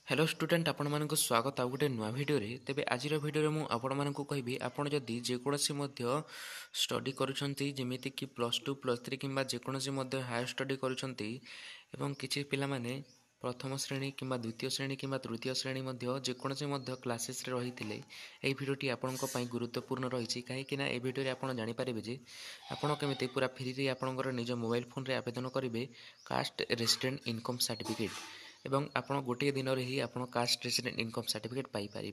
Hello student आपण मानक स्वागत आउ गोटे नुआ भिडियो रे तेबे आज भिडियो मु आपण मानक कहबी आपण जदि जेकोसी मध्य स्टडी करूछंती जेमिति कि +2 +3 किंबा जेकोसी मध्य हायर स्टडी करूछंती एवं किछि पिला माने प्रथम श्रेणी किंबा द्वितीय श्रेणी किंबा तृतीय श्रेणी मध्य जेकोसी मध्य क्लासेस रे रहिथिले एई भिडियोटी आपणक पई गुरुत्वपूर्ण रहिछि काहे कि ना ए भिडियो रे आपण जानि पारिबे जे आपण केमिति पूरा फ्री रे आपणकर निज मोबाइल फोन रे आवेदन करिवे कास्ट रेसिडेंट इनकम सर्टिफिकेट एवं आपण गोटे दिन में ही आप कास्ट रेसिडेंट इनकम सर्टिफिकेट पाइपर।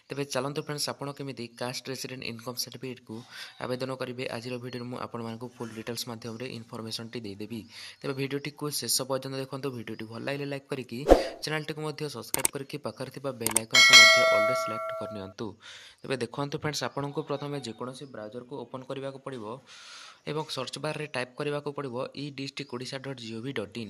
तेज चलते फ्रेंड्स आपड़ केमी कास्ट रेसिडेंट इनकम सर्टिफिकेट को आवेदन करेंगे आज भिडियो में आपको फुल डिटेल्स माध्यम इनफॉरमेशन टी देदेवी। तेज भिडियोटी को शेष पर्यटन देखो भिडियोटी भल लगे लाइक करके चैनल टी सब्सक्राइब करके पाखे बेल आइकन को ऑल सिलेक्ट करनी। तेज देखो फ्रेंड्स आपन को प्रथम जेकोसी ब्राउजर को ओपन करने को पड़ो एवं सर्च बार रे टाइप करने को पड़ो e-districtodisha.gov.in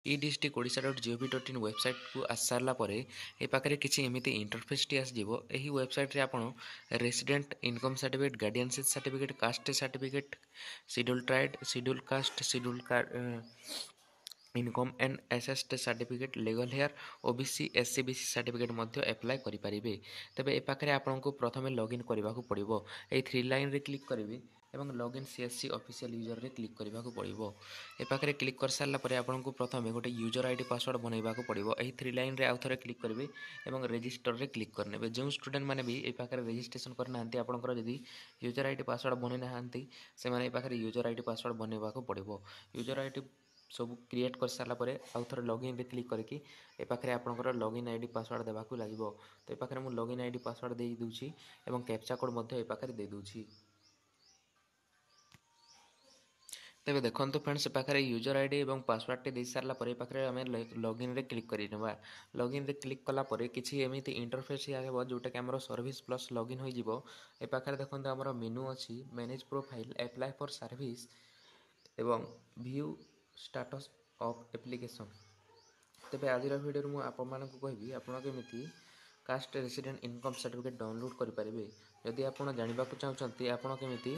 e-districtodisha.gov.in वेबसाइट को आस सारापर ए पाखे किसी एमती इंटरफेस टी आसो। यही वेबसाइट रे आपण resident income certificate guardianship certificate caste certificate schedule tribe schedule caste schedule income and SST certificate legal heir OBC SCBC certificate मध्य अप्लाई करेंगे। तेबे ए पाखे आपको प्रथम लॉगिन करने को पड़ो ये 3 लाइन रे क्लिक करेंगे एवं लॉगिन सीएससी ऑफिशियल यूजर रे क्लिक करने को पड़ो। ए पाखे क्लिक कर सारापर आपको प्रथम गोटे यूजर आईडी पासवर्ड बनवा को पड़ो। यही 3 लाइन रे आउ थे क्लिक करेंगे और रजिस्टर रे क्लिक करने। जो स्टूडेंट मैंने भी ये पाखे रजिस्ट्रेशन करना आपंकर जदि यूजर आईडी पासवर्ड बन ना से पाखे यूजर आईडी पासवर्ड बनवा को पड़ो। यूजर आईडी सब क्रिएट कर सारापर आउ थे लॉगिन रे क्लिक करके ए पाखे आपंकर लॉगिन आईडी पासवर्ड देवाक लगे। तो ये पाखे मुझे लॉगिन आईडी पासवर्ड दे दूची एवं कैप्चा कोड मध्य ए पाखे दे दूची। तेज देखो फ्रेंड्स पाखे यूजर आईडी और पासवर्ड टी दे सारापर पाखे आम लॉगिन रे क्लिक करवा। लॉगिन रे क्लिक कलापर किसी एमती इंटरफेस आसो जोटा कि आम सर्विस प्लस लॉगिन हो। ए पाखे देखो आम मेनू अच्छी manage profile apply for service एवं व्यू स्टेटस ऑफ एप्लिकेशन। तेज आज भिडियो मुझे आपको कहबी आपमी caste resident income certificate download करेंगे। जदि आप जानवा चाहते आपमी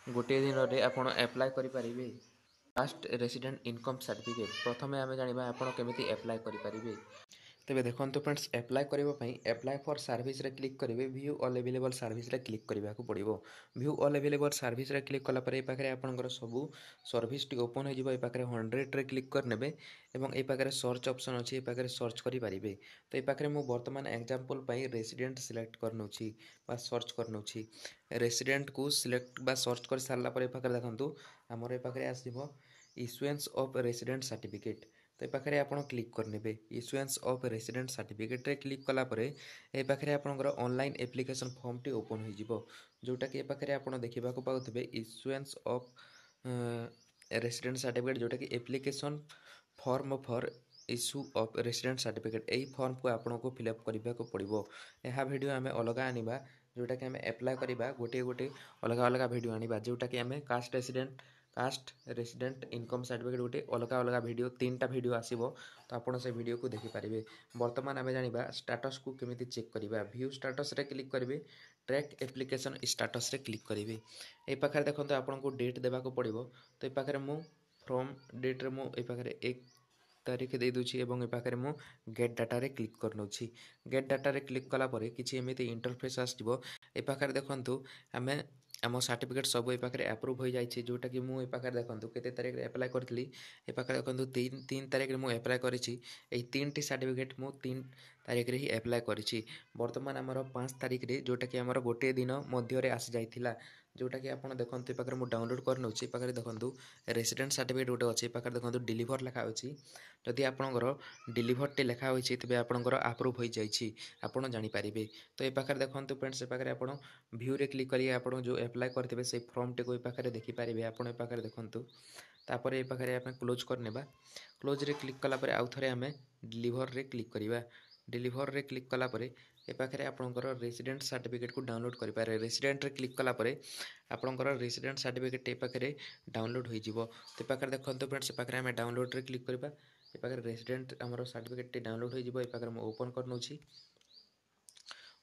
गोटे दिन में आप अप्लाई करेंगे कास्ट रेसिडेंट इनकम सर्टिफिकेट प्रथम आम जाना आपमी अप्लाई करेंगे। तेज देखो फ्रेंड्स अप्लाई करने अप्लाई फॉर सर्विस रे क्लिक करेंगे व्यू ऑल अवेलेबल सर्विस रे क्लिक करने को पड़ो। व्यू ऑल अवेलेबल सर्विस रे क्लिक कलापर ये पाखे आपंकर सबू सर्विस टी ओपन हो पाखे 100 रे क्लिक करने और ये पाखे सर्च ऑप्शन अच्छी ये पाखे सर्च करेंगे। तो ये पाखे मुझे बर्तमान एग्जांपल रेसिडेंट सिलेक्ट करनौछि सर्च करनौछि रेसिडेंट को सिलेक्ट बा सर्च कर सारापर ये पाखे देखो आमर ये पाखे आसो इश्यूएंस ऑफ रेसिडेंट सर्टिफिकेट। तो ये पाखे आप क्लिक करने इश्यूएंस ऑफ रेसिडेंट सर्टिफिकेट रे क्लिक कलापर ये पाखे आपंकर online application form T open हो जोटा कि पाखे आप देखा पाते इश्यूएंस ऑफ रेसिडेंट सर्टिफिकेट जोटा कि application form for issue of resident certificate यही फॉर्म को आपको फिलअप करने को पड़ो। यह वीडियो आम अलग आनिबा जोटा कि आम अप्लाई करवा गोटे गोटे अलग अलग वीडियो आनिबा जोटा कि आम कास्ट रेसिडेंट इनकम सर्टिफिकेट गोटे अलग अलग वीडियो 3टा वीडियो आसीबो। तो आपड़ से वीडियो को देखिपारे। बर्तमान आम जाना स्टेटस को केमी चेक करवा व्यू स्टेटस रे क्लिक करेंगे ट्रैक एप्लिकेशन स्टेटस रे क्लिक करेंगे। ये पाखे देखो आपको डेट देवाक पड़ो। तो ये पाखे मु फ्रॉम डेट रे मु ये पाखे 1 तारीख दे दूची एवं ए पाखे मु गेट डाटा रे क्लिक करनौछि। गेट डाटा रे क्लिक कलापर किसी एमती इंटरफेस आसो। ए पाखे देखो आम आम सर्टिफिकेट सब ये पाखे अप्रूव हो जाए जोटा कि मुझे पाखे देखो केते तारीख रे अप्लाई करी ए पाखे देखो 3 तारीख मुझे अप्लाई करी 3टी सर्टिफिकेट मु 3 तारीख रे ही अप्लाई करी। बर्तमान आमर 5 तारीख रे जोटा कि आमर गोटे दिन मध्य आसी जाइथिला जोटा कि आप देखो ये पाखे मुझे डाउनलोड करनौछि। पाखे देखो रेसिडेंट सर्टिफिकेट गोटे अच्छे पाखे देखो डिलीवर लिखा अच्छी जदि आपंकर डिलीवर टे लिखा होती तेज आपंकर अप्रूव हो जाइए आपड़ जानीपारे। तो ये पाखे देखो फ्रेंड्स ये पाखे आप व्यू रे क्लिक करिए आप जो अप्लाई करते से फॉर्म टी को ये पाखे देखिपारे। आप पाखे देखो तापर ये पाखे आप क्लोज करने क्लोज रे क्लिक कलापर आउ थे आम डिलीवर रे क्लिक करवा। डिलीवर रे क्लिक कलापर ये पाखे आपंकर रेसिडेंट सर्टिफिकेट को डाउनलोड करेंगे। रेसिडेंट रे क्लिक कलापर आपंकर रेसिडेंट सर्टिफिकेट ये पाखे डाउनलोड हो। तो पाखे देखो फ्रेंड्स पाखे आम डाउनलोड रे क्लिक करवा ये पाखे रेसिडेंट आमर सर्टिफिकेट डाउनलोड हो। पाखे ओपन करनौछि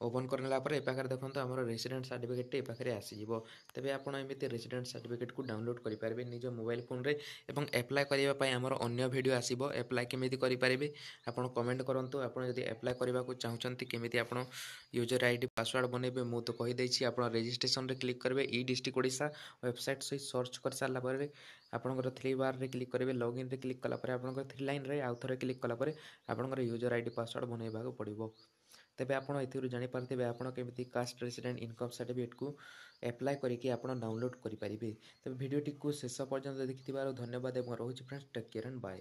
ओपन करनेला ए पाखे देखो आम रेसिडेंट सर्टिफिकेट ए पाखे आसीज तेज आप एमती रेसिडेंट सर्टिफिकेट को डाउनलोड करेंगे निज मोबाइल फोन रे एवं एप्लाय करने आमर अन्य वीडियो आसो एप्लाय केमी करेंगे आपड़ कमेंट करूँ आपड़ जब एप्लाय करने को चाहते केमी आप यूजर आईडी पासवर्ड बनइबे मुझे तो कहीदे आप रजिस्ट्रेशन क्लिक करेंगे ई डिस्ट्रिक्ट ओडिशा वेबसाइट सहित सर्च कर सारापर आपंकर 3 बार रे क्लिक करेंगे लॉगिन रे क्लिक कलापर आपंकर 3 लाइन रे आउ थे क्लिक कलापर आपंकर यूजर आईडी पासवर्ड बनइबा पड़ो तेज आप जानीपारे आपड़ केमी कास्ट रेसिडेंट इनकम सर्टिफिकेट को एप्लाय करके आप डाउनलोड करेंगे तेज भिडियोटी को शेष पर्यंत देखि धन्यवाद रोचे friends take care and bye.